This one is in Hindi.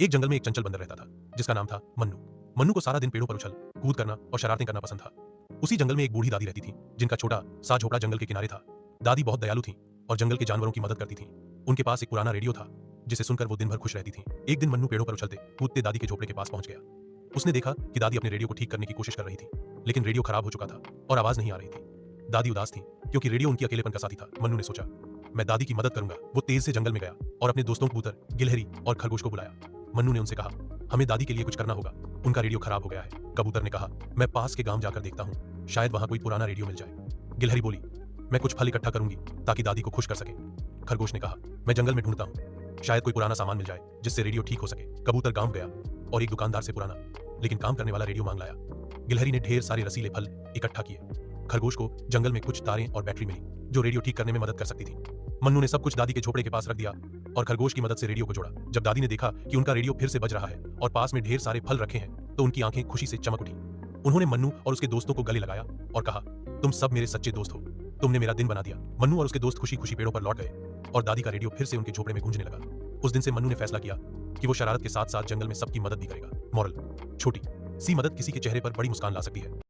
एक जंगल में एक चंचल बंदर रहता था जिसका नाम था मन्नू। मन्नू को सारा दिन पेड़ों पर उछल कूद करना और शरारतें करना पसंद था। उसी जंगल में एक बूढ़ी दादी रहती थी जिनका छोटा सा झोपड़ा जंगल के किनारे था। दादी बहुत दयालु थी और जंगल के जानवरों की मदद करती थी। उनके पास एक पुराना रेडियो था जिसे सुनकर वो दिन भर खुश रहती थी। एक दिन मन्नू पेड़ों पर उछलते कूदते दादी के झोपड़े के पास पहुंच गया। उसने देखा कि दादी अपने रेडियो को ठीक करने की कोशिश कर रही थी, लेकिन रेडियो खराब हो चुका था और आवाज नहीं आ रही थी। दादी उदास थी क्योंकि रेडियो उनकी अकेलेपन का साथी था। मन्नू ने सोचा, मैं दादी की मदद करूंगा। वो तेज से जंगल में गया और अपने दोस्तों कबूतर, गिलहरी और खरगोश को बुलाया। मन्नू ने उनसे कहा, हमें दादी के लिए कुछ करना होगा, उनका रेडियो खराब हो गया है। कबूतर ने कहा, मैं पास के गांव जाकर देखता हूँ, शायद वहां कोई पुराना रेडियो मिल जाए। गिलहरी बोली, मैं कुछ फल इकट्ठा करूंगी ताकि दादी को खुश कर सके। खरगोश ने कहा, मैं जंगल में ढूंढता हूँ, शायद कोई पुराना सामान मिल जाए जिससे रेडियो ठीक हो सके। कबूतर गांव गया और एक दुकानदार से पुराना लेकिन काम करने वाला रेडियो मांग लाया। गिलहरी ने ढेर सारे रसीले फल इकट्ठा किए। खरगोश को जंगल में कुछ तारें और बैटरी मिली जो रेडियो ठीक करने में मदद कर सकती थी। मन्नू ने सब कुछ दादी के झोपड़े के पास रख दिया और खरगोश की मदद से रेडियो को जोड़ा। जब दादी ने देखा कि उनका रेडियो फिर से बज रहा है और पास में ढेर सारे फल रखे हैं, तो उनकी आंखें खुशी से चमक उठी। उन्होंने मन्नू और उसके दोस्तों को गले लगाया और कहा, तुम सब मेरे सच्चे दोस्त हो, तुमने मेरा दिन बना दिया। मन्नू और उसके दोस्त खुशी खुशी पेड़ों पर लौट गए और दादी का रेडियो फिर से उनके झोपड़े में गूंजने लगा। उस दिन से मन्नू ने फैसला किया कि वो शरारत के साथ साथ जंगल में सबकी मदद भी करेगा। मॉरल, छोटी सी मदद किसी के चेहरे पर बड़ी मुस्कान ला सकती है।